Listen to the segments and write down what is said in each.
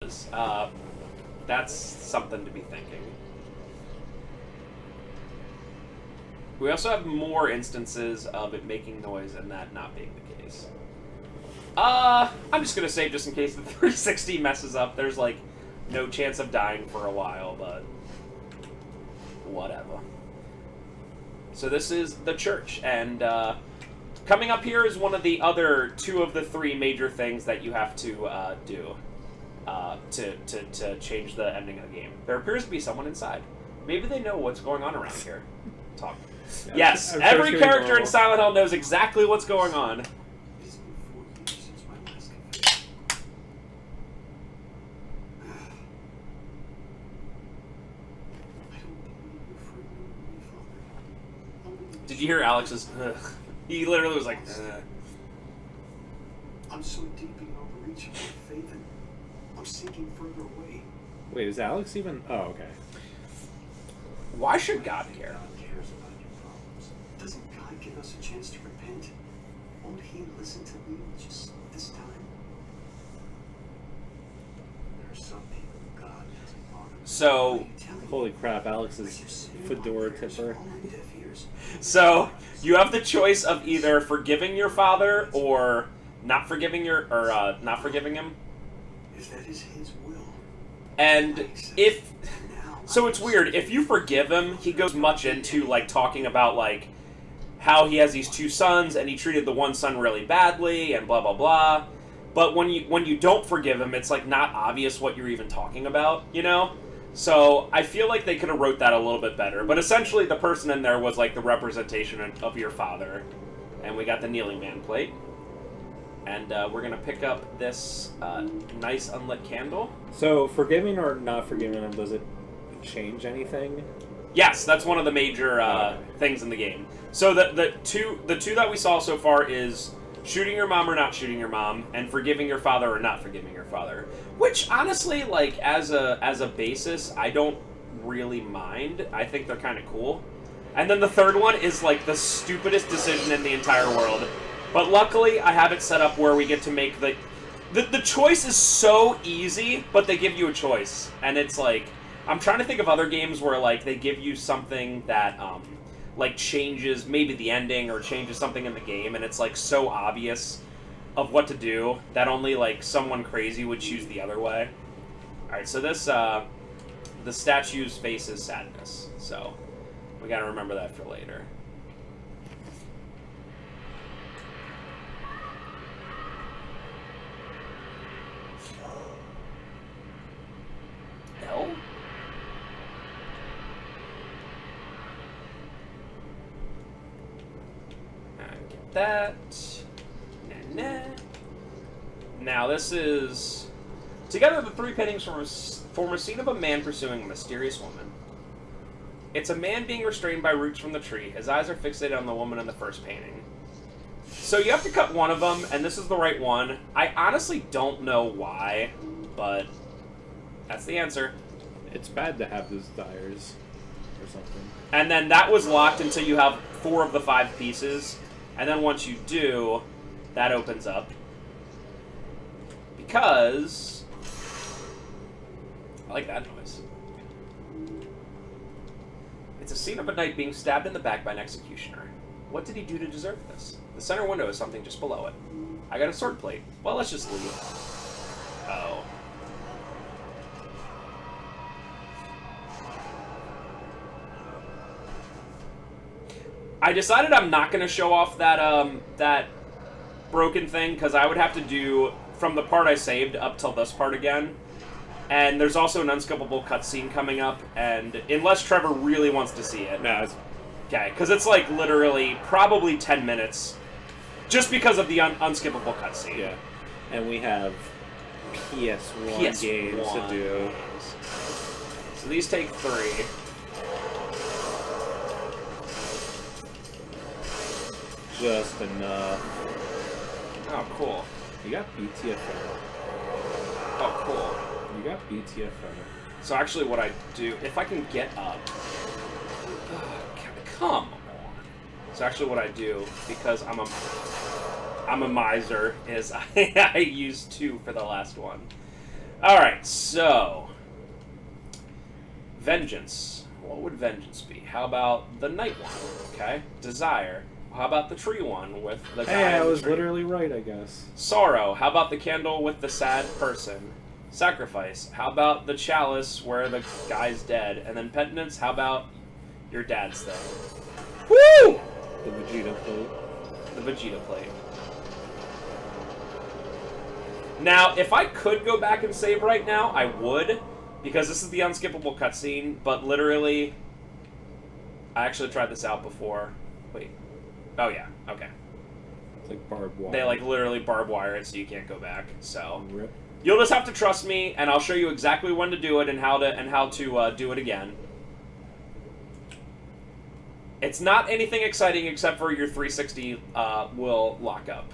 That's something to be thinking. We also have more instances of it making noise and that not being the case. I'm just gonna say, just in case the 360 messes up, there's like no chance of dying for a while, but whatever. So this is the church, and coming up here is one of the other two of the three major things that you have to do to change the ending of the game. There appears to be someone inside. Maybe they know what's going on around here. Talk. Yes, I'm every sure character in Silent Hill knows exactly what's going on. Did you hear Alex's? Ugh. He literally was like, ugh. I'm so deep in overreaching my faith, and I'm sinking further away. Wait, is Alex even? Oh, okay. Why should God care? God cares about your problems. Doesn't God give us a chance to repent? Won't He listen to me just this time? There are some people God doesn't bother. So, Holy crap, Alex is fedora tipper. so you have the choice of either forgiving your father or not forgiving not forgiving him. If that is His will. And if so, it's weird. If you forgive him, he goes much into like talking about like how he has these two sons and he treated the one son really badly and blah blah blah. But when you don't forgive him, it's like not obvious what you're even talking about, you know? So I feel like they could have wrote that a little bit better. But essentially, the person in there was like the representation of your father, and we got the kneeling man plate. And we're going to pick up this nice unlit candle. So, forgiving or not forgiving him, does it change anything? Yes, that's one of the major things in the game. So the two that we saw so far is shooting your mom or not shooting your mom, and forgiving your father or not forgiving your father. Which, honestly, like, as a basis, I don't really mind. I think they're kind of cool. And then the third one is, like, the stupidest decision in the entire world. But luckily, I have it set up where we get to make the choice is so easy, but they give you a choice. And it's like, I'm trying to think of other games where, like, they give you something that, like, changes maybe the ending or changes something in the game, and it's, like, so obvious of what to do that only, like, someone crazy would choose the other way. Alright, so this, the statue's face is sadness, so we gotta remember that for later. L? Get that. Nah. Now this is... Together the three paintings form a scene of a man pursuing a mysterious woman. It's a man being restrained by roots from the tree. His eyes are fixated on the woman in the first painting. So you have to cut one of them, and this is the right one. I honestly don't know why, but that's the answer. It's bad to have those desires or something. And then that was locked until you have 4 of the 5 pieces. And then once you do, that opens up. Because... I like that noise. It's a scene of a knight being stabbed in the back by an executioner. What did he do to deserve this? The center window is something just below it. I got a sword plate. Well, let's just leave. Oh. I decided I'm not going to show off that that broken thing, because I would have to do from the part I saved up till this part again. And there's also an unskippable cutscene coming up, and unless Trevor really wants to see it. No, it's... Okay, because it's like literally probably 10 minutes, just because of the unskippable cutscene. Yeah. And we have PS1 games to do. So these take 3. Just enough. Oh, cool. You got BTFO. Oh, cool. You got BTFO. So actually what I do, if I can get up... come on. So actually what I do, because I'm a miser, is I use 2 for the last one. Alright, so... Vengeance. What would vengeance be? How about the night one? Okay. Desire. How about the tree one with the guy? Hey, I in the was tree? literally right, I guess. Sorrow. How about the candle with the sad person? Sacrifice. How about the chalice where the guy's dead? And then penitence. How about your dad's thing? Woo! The Vegeta plate. The Vegeta plate. Now, if I could go back and save right now, I would, because this is the unskippable cutscene, but literally, I actually tried this out before. Wait. Oh, yeah. Okay. It's like barbed wire. They, like, literally barbed wire it so you can't go back, so... Rip. You'll just have to trust me, and I'll show you exactly when to do it and how to do it again. It's not anything exciting except for your 360 will lock up.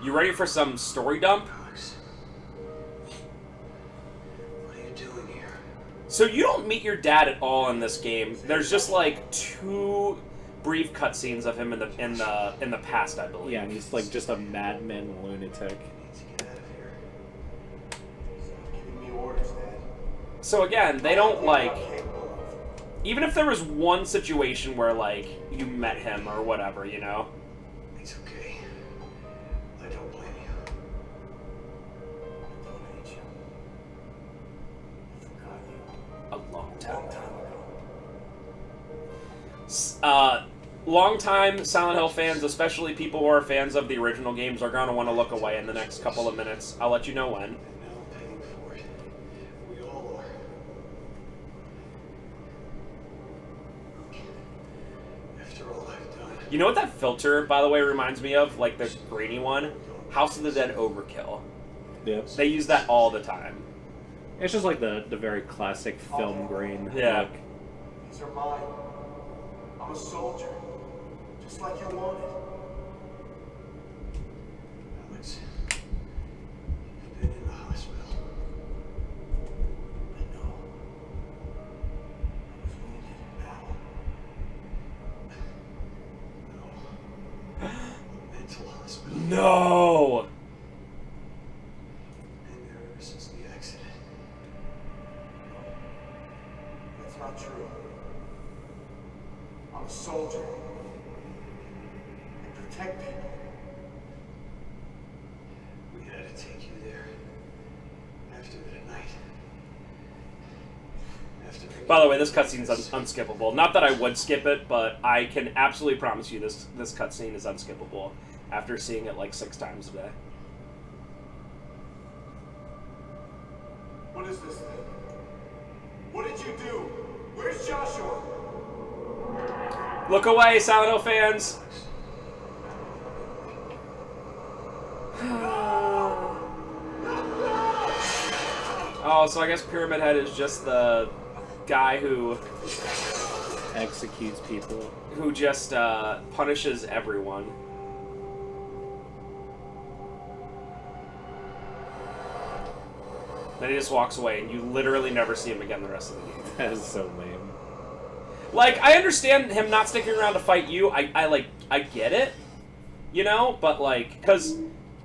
You ready for some story dump? Alex, what are you doing here? So you don't meet your dad at all in this game. There's just like 2 brief cutscenes of him in the past, I believe. Yeah, and he's like just a madman lunatic. I need to get out of here. Stop giving me orders, Dad. So again, they don't like... I'm capable of. Even if there was one situation where like you met him or whatever, you know? It's okay. I don't blame you. I don't hate you. I forgot you. A long time Long ago. time ago. Longtime Silent Hill fans, especially people who are fans of the original games, are going to want to look away in the next couple of minutes. I'll let you know when. And now I'm paying for it. We all are. After all I've done. You know what that filter, by the way, reminds me of? Like the grainy one? House of the Dead Overkill. Yep. They use that all the time. It's just like the very classic film grain Yeah. look. These are mine. I'm a soldier. Just like you wanted. Alex, you've been in the hospital. I know. I was wounded in battle. No. A mental hospital. No! Been there ever since the accident. That's not true. I'm a soldier. I protect people. We had to take you there. After that night. After By the way, this cutscene's unskippable. Not that I would skip it, but I can absolutely promise you this cutscene is unskippable after seeing it like 6 times a day. What is this thing? What did you do? Where's Joshua? Look away, Silent Hill fans! Oh, so I guess Pyramid Head is just the guy who Executes people. just punishes everyone. Then he just walks away, and you literally never see him again the rest of the game. That is so lame. Like, I understand him not sticking around to fight you. I get it, you know? But, like, because,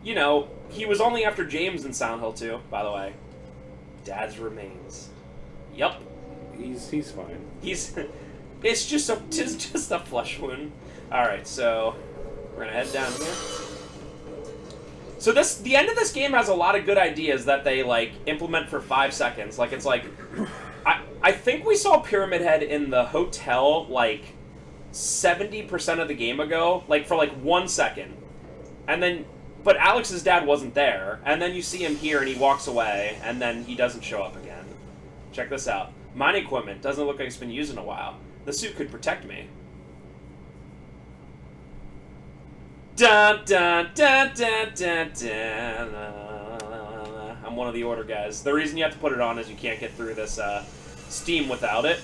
you know, he was only after James in Silent Hill 2, by the way. Dad's remains. Yup. He's fine. It's just a flesh wound. Alright, so we're gonna head down here. So the end of this game has a lot of good ideas that they, like, implement for 5 seconds. Like, it's like, I think we saw Pyramid Head in the hotel, like, 70% of the game ago, like, for, like, 1 second. And then, but Alex's dad wasn't there, and then you see him here, and he walks away, and then he doesn't show up again. Check this out. Mine equipment doesn't look like it's been used in a while. The suit could protect me. Dun dun dun dun dun dun. I'm one of the order guys. The reason you have to put it on is you can't get through this Steam without it.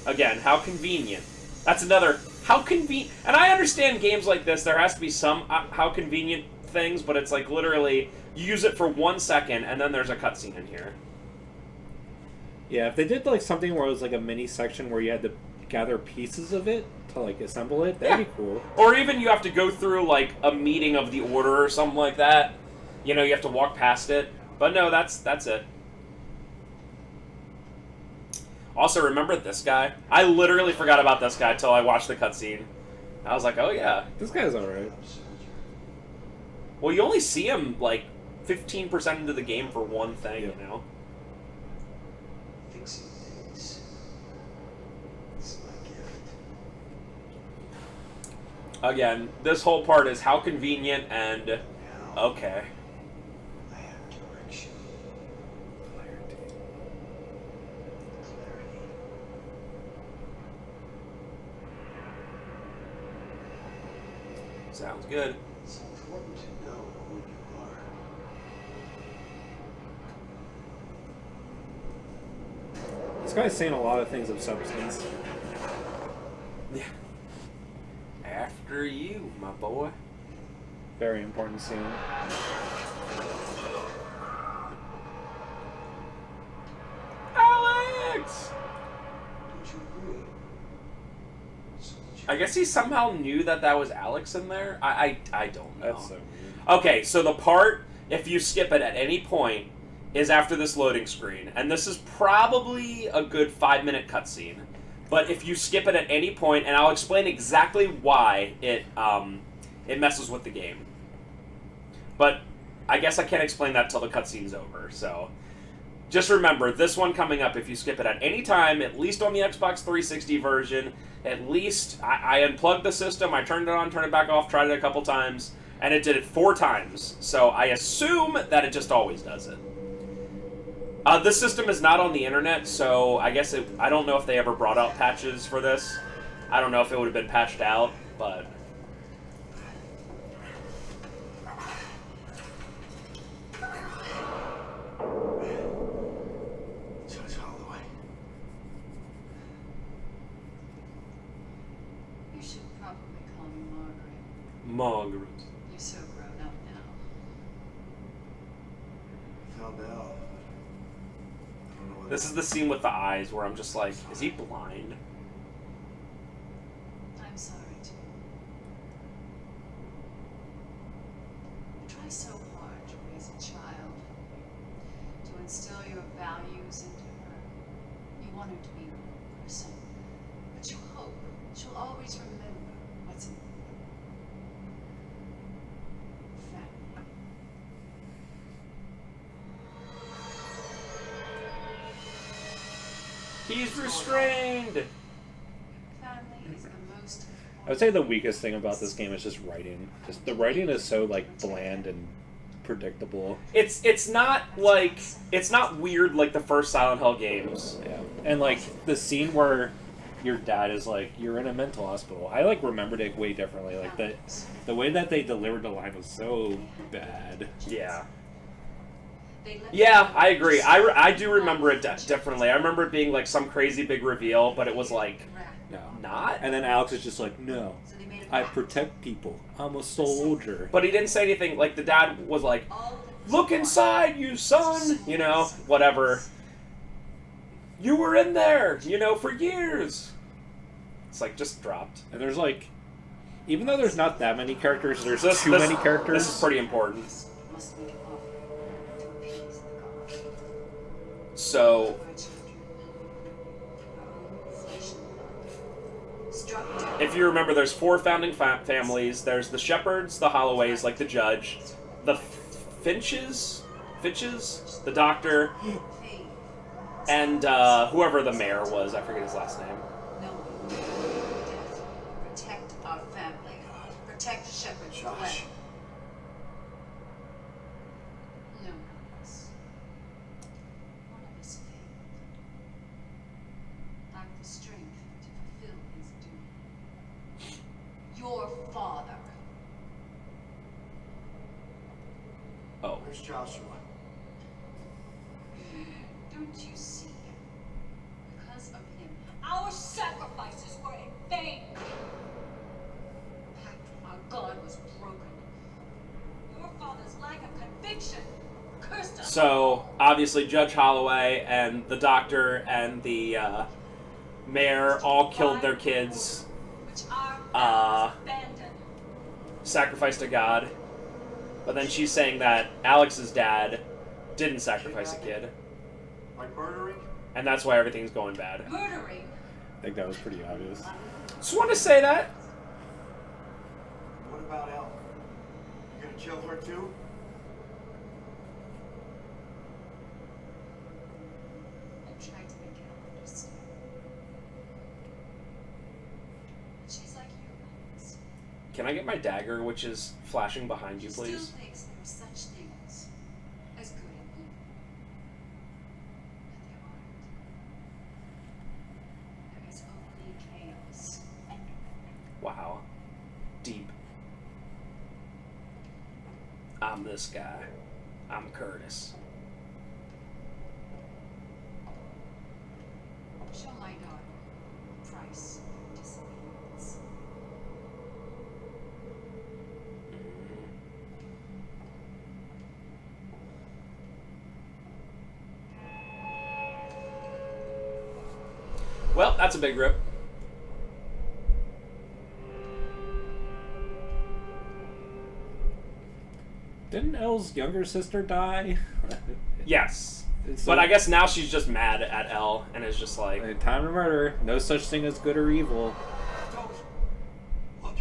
Again, how convenient. That's another how convenient. And I understand games like this. There has to be some how convenient things, but it's like literally you use it for 1 second and then there's a cutscene in here. Yeah, if they did like something where it was like a mini section where you had to gather pieces of it, to like assemble it. That'd be cool. Or even you have to go through like a meeting of the order or something like that. You know, you have to walk past it. But no, that's it. Also, remember this guy? I literally forgot about this guy until I watched the cutscene. I was like, oh yeah. This guy's alright. Well, you only see him like 15% into the game for one thing, you know? Fixing things. It's my gift. Again, this whole part is how convenient and... Okay. I have direction. Clarity. Sounds good. It's important to know who you are. This guy's saying a lot of things of substance. Yeah. After you, my boy. Very important scene. Alex! Don't you agree? I guess he somehow knew that was Alex in there. I don't know. That's so weird. Okay, so the part, if you skip it at any point, is after this loading screen. And this is probably a good 5-minute cutscene. But if you skip it at any point, and I'll explain exactly why it messes with the game. But I guess I can't explain that till the cutscene's over, so... Just remember, this one coming up, if you skip it at any time, at least on the Xbox 360 version, at least I unplugged the system, I turned it on, turned it back off, tried it a couple times, and it did it 4 times. So I assume that it just always does it. This system is not on the internet, so I guess I don't know if they ever brought out patches for this. I don't know if it would have been patched out, but... Judge Holloway. You should probably call me Margaret. Margaret. You're so grown up now. Found out. I don't know what This is the scene with the eyes where I'm just like, is he blind? I'm sorry, too. You try so hard to raise a child, to instill your values into her. You want her to be a person, but you hope she'll always remember what's important. Family. He's restrained! Family is the most I would say the weakest thing about this game is just writing. Just the writing is so like bland and predictable. It's not like, it's not weird like the first Silent Hill games. Yeah, and like the scene where your dad is like, "You're in a mental hospital." I like remembered it way differently. Like the way that they delivered the line was so bad. Yeah. Yeah, I agree. I do remember it differently. I remember it being like some crazy big reveal, but it was like, No. not? And then Alex is just like, "No, I protect people. I'm a soldier." But he didn't say anything, like the dad was like, "Look inside, you son!" You know, whatever. You were in there, you know, for years. It's like, just dropped. And there's like, even though there's not that many characters, there's This- too this- many characters. This is pretty important. must be offered to appease the god. So, Our children, our own flesh and blood, struck down. if you remember, there's 4 founding families. There's the Shepherds, the Holloways, like the judge, the Finches, the doctor, Pain. and whoever the mayor was. I forget his last name. No one will death. Protect our family. Protect the shepherd's Josh. way. No, Alex. One of us failed. Lacked the strength to fulfill his duty. Your father. Oh. Where's Joshua? Don't you see? Because of him, our sacrifices were in vain. The pact with our God was broken. Your father's lack of conviction cursed us. So, obviously, Judge Holloway and the doctor and the mayor all killed their kids. Which Abandoned. sacrificed a god. But then she's saying that Alex's dad didn't sacrifice a kid. Like murdering? And that's why everything's going bad. Murdering. I think that was pretty obvious. Just want to say that. What about Elle? You gonna kill her too? I tried to make Elle understand. She's like you, Alex. Can I get my dagger, which is flashing behind you, She please? still thinks there are such things as good and evil. But there aren't. There is only chaos. Wow. Deep. I'm this guy. I'm Curtis. Show my daughter the price of disobedience. Well, that's a big rip. Didn't Elle's younger sister die? Yes. It's But like- I guess now she's just mad at Elle and is just like, Time to murder. No such thing as good or evil. Don't. Look.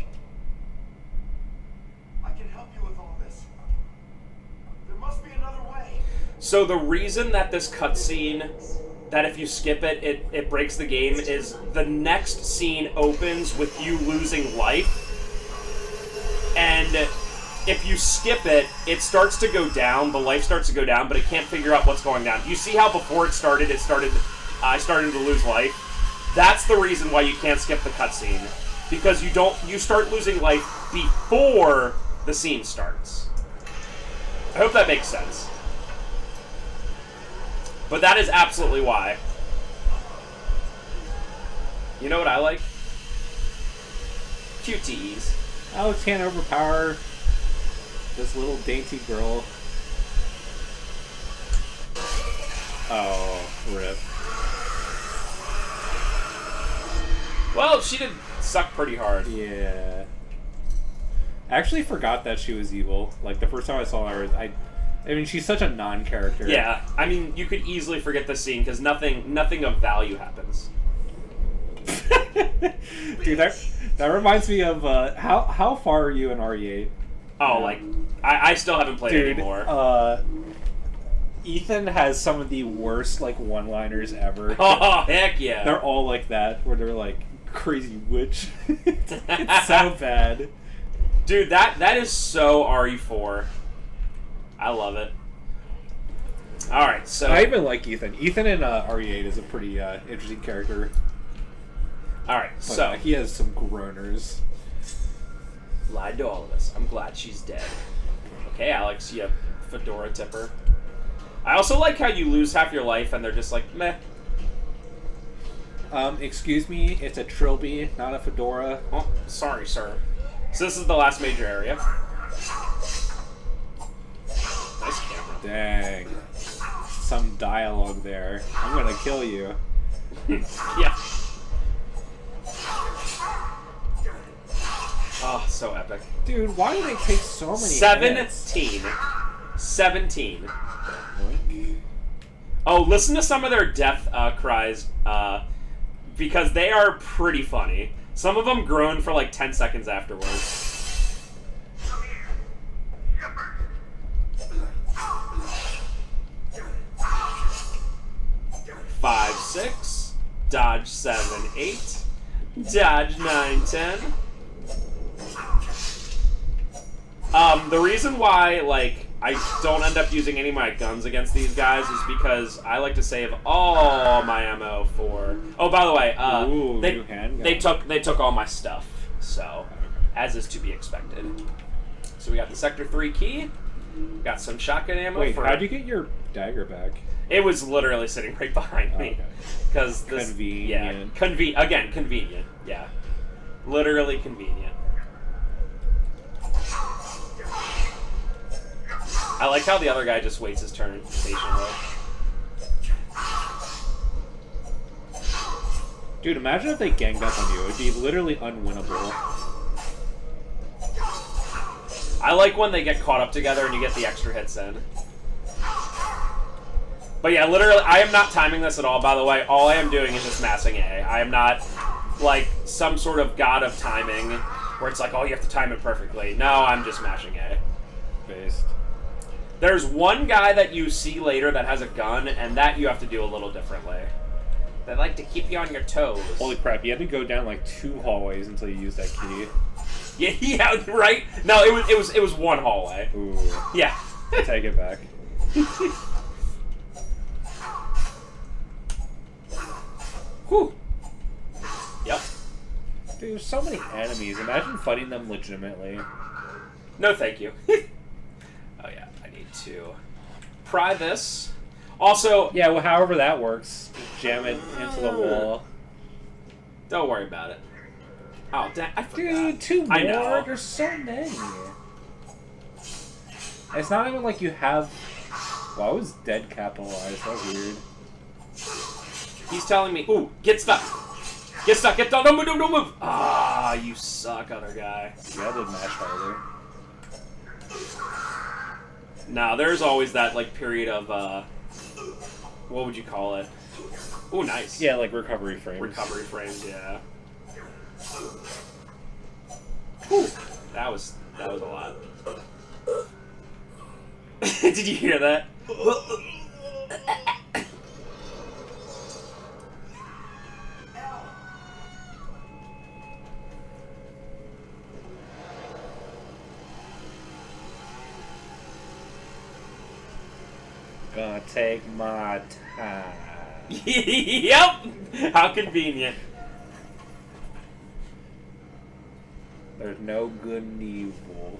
I can help you with all this. There must be another way. So the reason that this cutscene, that if you skip it, it breaks the game, is the next scene opens with you losing life. And if you skip it, it starts to go down, the life starts to go down, but it can't figure out what's going down. You see how before I started to lose life? That's the reason why you can't skip the cutscene. Because you start losing life before the scene starts. I hope that makes sense. But that is absolutely why. You know what I like? QTEs. Alex can't overpower this little dainty girl. Oh, rip. Well, she did suck pretty hard. Yeah. I actually forgot that she was evil. Like, the first time I saw her, I mean, she's such a non-character. Yeah, I mean, you could easily forget this scene because nothing of value happens. Dude, that reminds me of, how far are you in RE8? Oh, like, I still haven't played it Dude, anymore. Ethan has some of the worst, like, one-liners ever. Oh, heck yeah. They're all like that, where they're like, crazy witch. It's so bad. Dude, that is so RE4. I love it. Alright, so... I even like Ethan. Ethan in RE8 is a pretty interesting character. Alright, But, so... he has some groaners. Lied to all of us. I'm glad she's dead. Okay, Alex, you fedora tipper. I also like how you lose half your life and they're just like, meh. Excuse me, it's a trilby, not a fedora. Oh, sorry, sir. So this is the last major area. Nice camera. Dang. Some dialogue there. I'm gonna kill you. Yeah. Oh, so epic. Dude, why do they take so many hits? 17. Oh, listen to some of their death cries, because they are pretty funny. Some of them groan for like 10 seconds afterwards. 5, 6, dodge 7, 8, dodge 9, 10. The reason why, like, I don't end up using any of my guns against these guys is because I like to save all my ammo for... Oh, by the way, Ooh, new handgun. they took all my stuff, so, as is to be expected. So we got the Sector 3 key, got some shotgun ammo. Wait, for... how'd you get your dagger back? It was literally sitting right behind me. Okay. Because this... Convenient. Yeah, again, convenient, yeah. Literally convenient. I like how the other guy just waits his turn patiently. Dude, imagine if they ganged up on you. It'd be literally unwinnable. I like when they get caught up together and you get the extra hits in. But yeah, literally, I am not timing this at all, by the way. All I am doing is just massing A. I am not, like, some sort of god of timing where it's like, oh, you have to time it perfectly. No, I'm just mashing A. Based. There's one guy that you see later that has a gun, and that you have to do a little differently. They like to keep you on your toes. Holy crap, you had to go down like 2 hallways until you used that key. Yeah, right? No, it was one hallway. Ooh. Yeah. Take it back. Whew. Yep. Dude, there's so many enemies. Imagine fighting them legitimately. No, thank you. Oh yeah, I need to pry this. Also, Yeah, well, however that works. Jam it into the wall. don't worry about it. Oh, I forgot. Dude, 2 more? I know. There's so many. It's not even like you have... Why was dead capitalized? That's weird. He's telling me, ooh, get stuck. Get stuck, get stuck, don't move, don't move. Ah, you suck, other guy. Yeah, I did mash harder. Now, there's always that, like, period of, what would you call it? Ooh, nice. Yeah, like recovery frames. Recovery frames, yeah. Whew. That was a lot. Did you hear that? Gonna take my time. Yep! How convenient. There's no good and evil.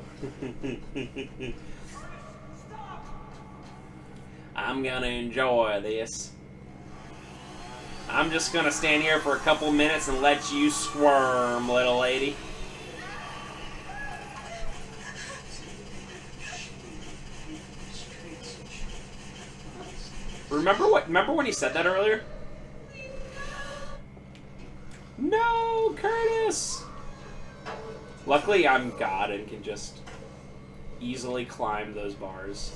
I'm gonna enjoy this. I'm just gonna stand here for a couple minutes and let you squirm, little lady. Remember when he said that earlier? No, Curtis! Luckily, I'm God and can just easily climb those bars.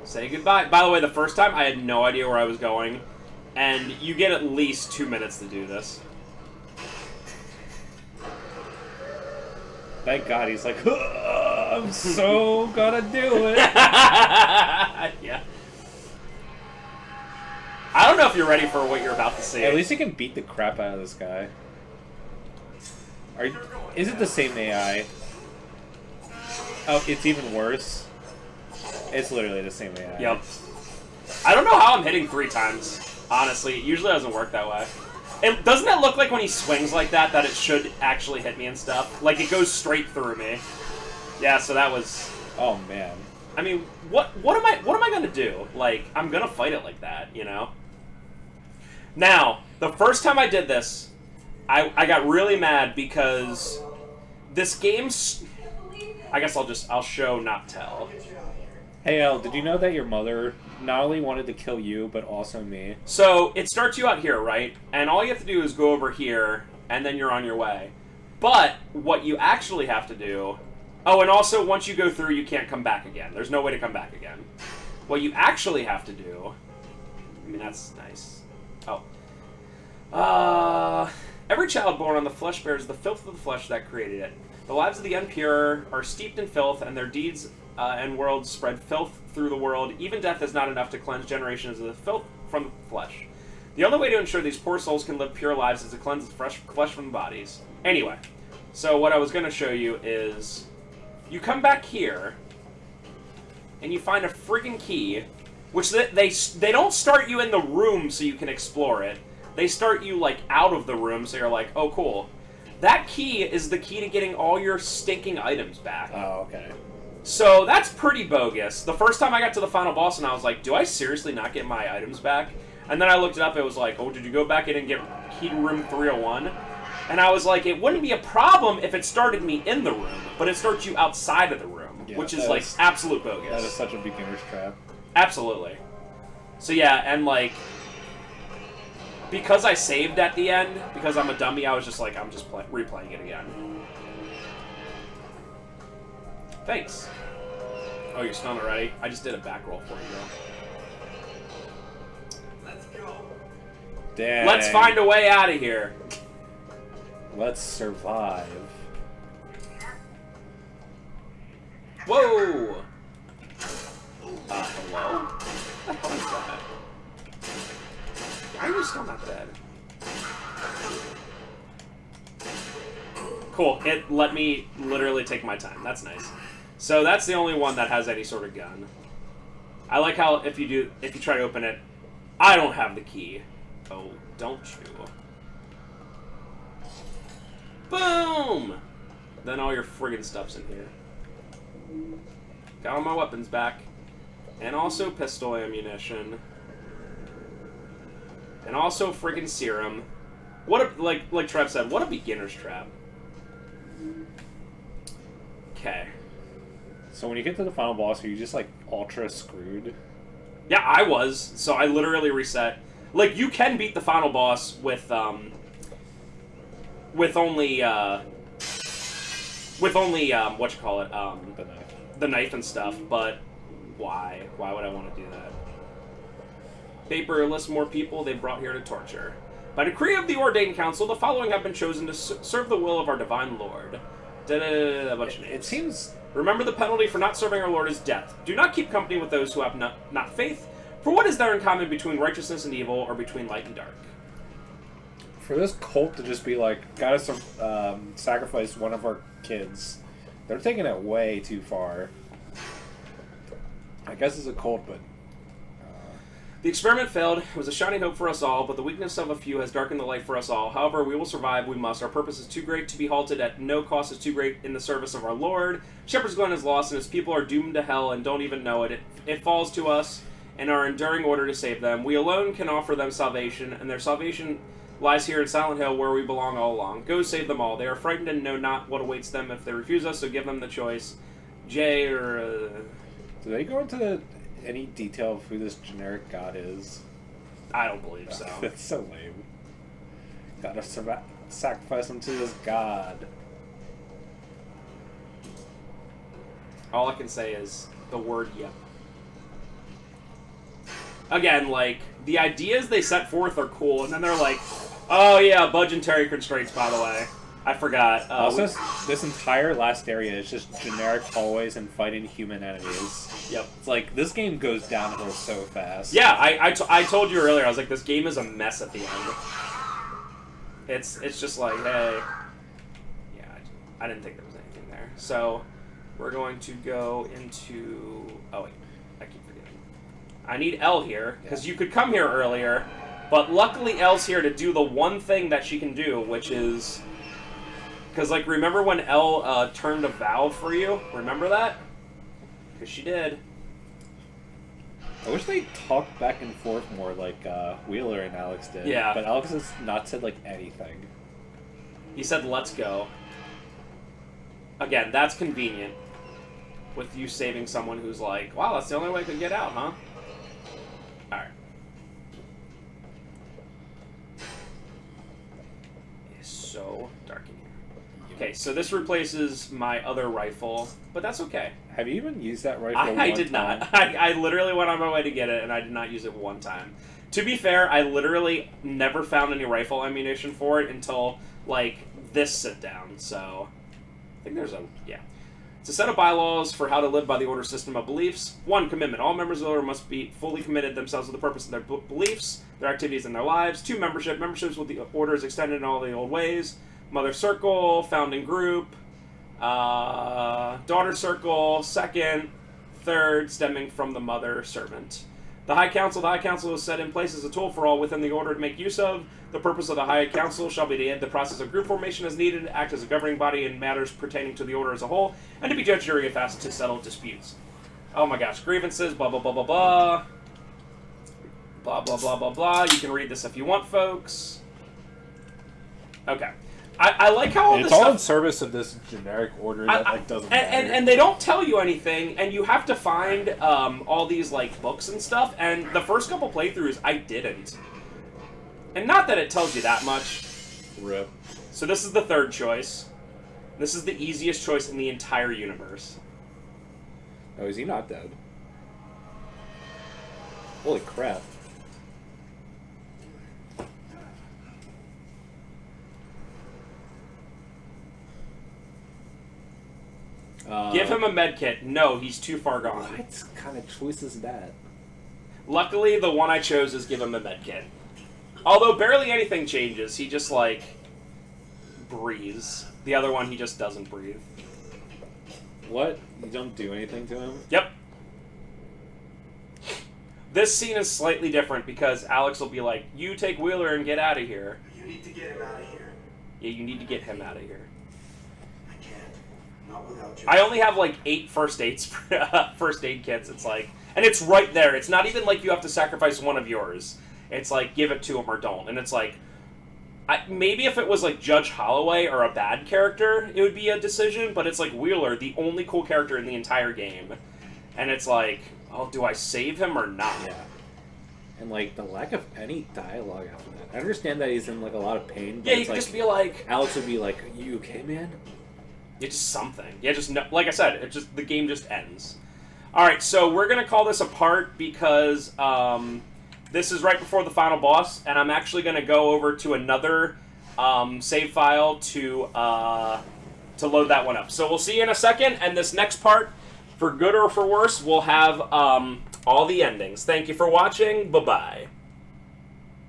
Say goodbye. By the way, the first time I had no idea where I was going, and you get at least 2 minutes to do this. Thank God he's like, I'm so gonna do it. Yeah. I don't know if you're ready for what you're about to see. At least you can beat the crap out of this guy. Is it the same AI? Oh, it's even worse. It's literally the same AI. Yep. I don't know how I'm hitting 3 times. Honestly, it usually doesn't work that way. And doesn't it look like when he swings like that it should actually hit me and stuff? Like it goes straight through me. Yeah, so that was. Oh man. I mean, what am I gonna do? Like, I'm gonna fight it like that, you know? Now, the first time I did this, I got really mad because this game's. I guess I'll show, not tell. Hey El, did you know that your mother not only wanted to kill you, but also me? So, it starts you out here, right? And all you have to do is go over here, and then you're on your way. But, what you actually have to do... Oh, and also, once you go through, you can't come back again. There's no way to come back again. What you actually have to do... I mean, that's nice. Oh. Every child born on the flesh bears the filth of the flesh that created it. The lives of the impure are steeped in filth, and their deeds and worlds spread filth through the world. Even death is not enough to cleanse generations of the filth from the flesh. The only way to ensure these poor souls can live pure lives is to cleanse the fresh flesh from the bodies. Anyway, so what I was going to show you is... You come back here, and you find a friggin' key, which they don't start you in the room so you can explore it. They start you, like, out of the room, so you're like, oh, cool. That key is the key to getting all your stinking items back. Oh, okay. So that's pretty bogus. The first time I got to the final boss and I was like, do I seriously not get my items back? And then I looked it up, it was like, oh, did you go back in and get key to room 301? And I was like, it wouldn't be a problem if it started me in the room, but it starts you outside of the room, Yeah, which is like absolute bogus. That is such a beginner's trap. Absolutely. So yeah, and like... because I saved at the end, because I'm a dummy, I was just like, I'm just replaying it again. Thanks. Oh, you're stunned already? I just did a back roll for you, though. Let's go. Dang. Let's find a way out of here. Let's survive. Whoa! Hello? What the hell is that? Why are you still not dead? Cool. It let me literally take my time. That's nice. So that's the only one that has any sort of gun. I like how if you try to open it, I don't have the key. Oh, don't you? Boom! Then all your friggin' stuff's in here. Got all my weapons back. And also pistol ammunition. And also friggin' serum. What a, like Trev said, what a beginner's trap. Okay. So when you get to the final boss, are you just like ultra screwed? Yeah, I was. So I literally reset. Like, you can beat the final boss with only whatchamacallit, The knife. the knife and stuff, but why? Why would I want to do that? Paper lists more people they brought here to torture. By decree of the ordained council, the following have been chosen to serve the will of our divine lord. A bunch of names. It seems... Remember, the penalty for not serving our Lord is death. Do not keep company with those who have not faith. For what is there in common between righteousness and evil, or between light and dark? For this cult to just be like, gotta sacrifice one of our kids, they're taking it way too far. I guess it's a cult, but... The experiment failed. It was a shining hope for us all, but the weakness of a few has darkened the light for us all. However, we will survive. We must. Our purpose is too great to be halted. At no cost is too great in the service of our Lord. Shepherd's Glen is lost, and his people are doomed to hell and don't even know it. It falls to us and our enduring order to save them. We alone can offer them salvation, and their salvation lies here in Silent Hill, where we belong all along. Go save them all. They are frightened and know not what awaits them if they refuse us, so give them the choice. Jay or... Do they go into any detail of who this generic god is? I don't believe so. That's so lame. Gotta sacrifice him to this god. All I can say is the word yep. Again, like, the ideas they set forth are cool, and then they're like, oh yeah, budgetary constraints, by the way. I forgot. Also, this entire last area is just generic hallways and fighting human enemies. Yep. It's like, this game goes downhill so fast. Yeah, I told you earlier, I was like, this game is a mess at the end. It's just like, hey. Yeah, I didn't think there was anything there. So, we're going to go into... Oh, wait. I keep forgetting. I need Elle here, because you could come here earlier, but luckily Elle's here to do the one thing that she can do, which is... Because, like, remember when Elle turned a valve for you? Remember that? Because she did. I wish they talked back and forth more like Wheeler and Alex did. Yeah. But Alex has not said, like, anything. He said, let's go. Again, that's convenient. With you saving someone who's like, wow, that's the only way I could get out, huh? Alright. It's so dark in here. Okay, so this replaces my other rifle, but that's okay. Have you even used that rifle I one did time? not. I literally went on my way to get it, and I did not use it one time. To be fair, I literally never found any rifle ammunition for it until, like, this sit-down, so... I think there's a... yeah. It's a set of bylaws for how to live by the Order system of beliefs. 1. Commitment. All members of the Order must be fully committed themselves to the purpose of their beliefs, their activities, and their lives. 2. Membership. Memberships with the Order is extended in all the old ways. Mother Circle, Founding Group, Daughter Circle, 2nd, 3rd, stemming from the Mother Servant. The High Council. The High Council is set in place as a tool for all within the Order to make use of. The purpose of the High Council shall be to aid the process of group formation as needed, act as a governing body in matters pertaining to the Order as a whole, and to be judge, jury, if asked to settle disputes. Oh my gosh, grievances, blah, blah, blah, blah, blah. Blah, blah, blah, blah, blah. You can read this if you want, folks. Okay. I like how all It's this all stuff... in service of this generic order that like doesn't matter. And they don't tell you anything, and you have to find all these like books and stuff. And the first couple playthroughs, I didn't. And not that it tells you that much. Rip. So this is the third choice. This is the easiest choice in the entire universe. Oh, is he not dead? Holy crap. Give him a med kit. No, he's too far gone. What kind of choice is that? Luckily, the one I chose is give him a med kit. Although barely anything changes. He just, like, breathes. The other one, he just doesn't breathe. What? You don't do anything to him? Yep. This scene is slightly different because Alex will be like, you take Wheeler and get out of here. You need to get him out of here. Yeah, you need to get him out of here. I can't. Not without you. I only have like 8 first aid kits. It's like, and it's right there. It's not even like you have to sacrifice one of yours. It's like give it to him or don't. And it's like, maybe if it was like Judge Holloway or a bad character, it would be a decision. But it's like Wheeler, the only cool character in the entire game, and it's like, oh, do I save him or not? Yeah. And like the lack of any dialogue after that. I understand that he's in like a lot of pain. But Yeah, you it's could like, just be like, Alex would be like, "You okay, man?" yeah, just something. Yeah, just no, like I said, it just the game just ends. All right, so we're gonna call this a part because this is right before the final boss, and I'm actually gonna go over to another save file to load that one up. So we'll see you in a second, and this next part, for good or for worse, we'll have all the endings. Thank you for watching. Bye bye.